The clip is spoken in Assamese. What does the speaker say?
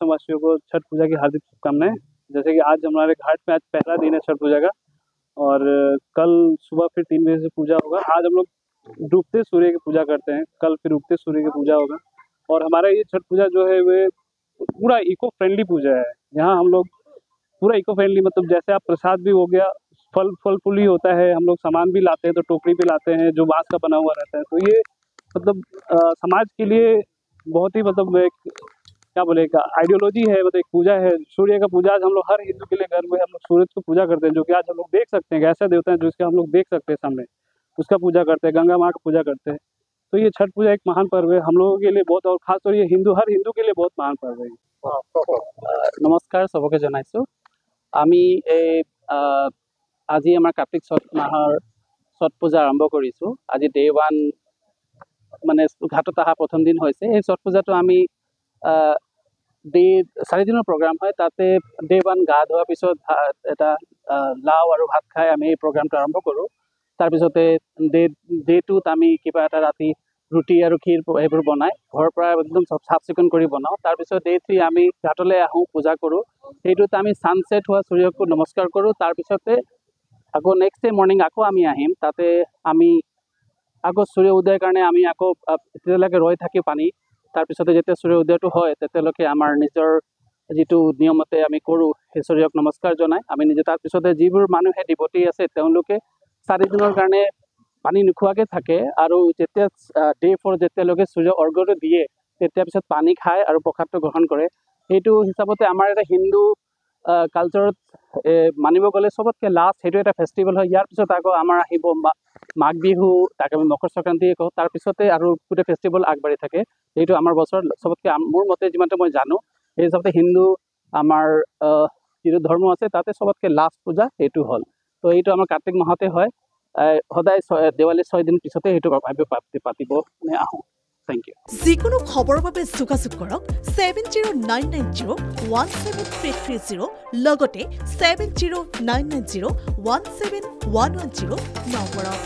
आसामवासियों को छठ पूजा की हार्दिक शुभकामनाएं। जैसे कि आज हमारे घाट पे आज पहला दिन है छठ पूजा का और कल सुबह फिर 3 बजे से पूजा होगा। आज हम लोग डूबते सूर्य की पूजा करते हैं, कल फिर उगते सूर्य की पूजा होगा। और हमारा ये छठ पूजा जो है वे पूरा इको फ्रेंडली पूजा है। यहाँ हम लोग पूरा इको फ्रेंडली मतलब जैसे आप प्रसाद भी हो गया, फल फूल ही होता है, हम लोग सामान भी लाते हैं तो टोकरी भी लाते हैं जो बांस का बना हुआ रहता है। तो ये मतलब समाज के लिए बहुत ही मतलब एक क्या बोले एक आइडियोलॉजी है, मतलब एक पूजा है। सूर्य का पूजा आज हम लोग हर हिंदू के लिए घर में हम लोग सूरज को पूजा करते हैं, जो कि आज हम लोग देख सकते हैं, ऐसा देवता है जो इसके हम लोग देख सकते हैं सामने, उसका पूजा करते हैं, गंगा माँ का पूजा करते हैं। तो ये छठ पूजा एक महान पर्व है हम लोगों के लिए बहुत, और खासतौर ये हर हिंदू के लिए बहुत महान पर्व है। नमस्कार सबके जनाइছোঁ। আমি আজি আমাৰ কাৰ্তিক ছট মাহৰ ছট পূজা আৰম্ভ কৰিছোঁ। আজি ডে 1 মানে ঘাটত অহা প্ৰথম দিন হৈছে। এই ছট পূজাটো আমি ডে 4 দিনৰ প্ৰগ্ৰাম হয়। তাতে ডে 1 গা ধোৱাৰ পিছত এটা লাও আৰু ভাত খাই আমি এই প্ৰগ্ৰামটো আৰম্ভ কৰোঁ। তাৰপিছতে ডে 2ত আমি কিবা এটা ৰাতি ৰুটি আৰু ক্ষীৰ এইবোৰ বনাই ঘৰৰ পৰা একদম চাফ চিকুণ কৰি বনাওঁ। তাৰপিছত ডে 3 আমি ঘাটলৈ আহোঁ, পূজা কৰোঁ। সেইটোত আমি ছানছেট হোৱা সূৰ্যক নমস্কাৰ কৰোঁ। তাৰপিছতে আকৌ নেক্সট ডে মৰ্ণিং আকৌ আমি আহিম, তাতে আমি আকৌ সূৰ্য উদয়ৰ কাৰণে আমি আকৌ তেতিয়ালৈকে ৰৈ থাকি পানী। তাৰপিছতে যেতিয়া সূৰ্য উদয়টো হয় তেতিয়ালৈকে আমাৰ নিজৰ যিটো নিয়মতে আমি কৰোঁ সেই সূৰ্যক নমস্কাৰ জনাই আমি নিজে। তাৰপিছতে যিবোৰ মানুহে ডিভটি আছে তেওঁলোকে 4 দিনৰ কাৰণে পানী নোখোৱাকৈ থাকে আৰু যেতিয়া ডে 4 যেতিয়ালৈকে সূৰ্য অৰ্ঘ্যটো দিয়ে তেতিয়া পিছত পানী খায় আৰু প্ৰসাদটো গ্ৰহণ কৰে। সেইটো হিচাপতে আমাৰ এটা হিন্দু কালচাৰত মানিব গ'লে চবতকৈ লাষ্ট সেইটো এটা ফেষ্টিভেল হয়। ইয়াৰ পিছত আকৌ আমাৰ আহিব মাঘ বিহু, তাক আমি মকৰ সংক্ৰান্তি কওঁ। তাৰপিছতে আৰু গোটেই ফেষ্টিভেল আগবাঢ়ি থাকে। সেইটো আমাৰ বছৰত চবতকৈ মোৰ মতে যিমানটো মই জানো সেই হিচাপতে হিন্দু আমাৰ যিটো ধৰ্ম আছে তাতে চবতকৈ লাষ্ট পূজা সেইটো হ'ল। তো এইটো আমাৰ কাৰ্তিক মাহতে হয়। সদায় দেৱালী 6 দিন পিছতে সেইটো পাতিব মানে আহোঁ। Thank you. যিকোনো খবৰৰ বাবে যোগাযোগ কৰক 7099017330 লগতে 7099017110 নম্বৰত।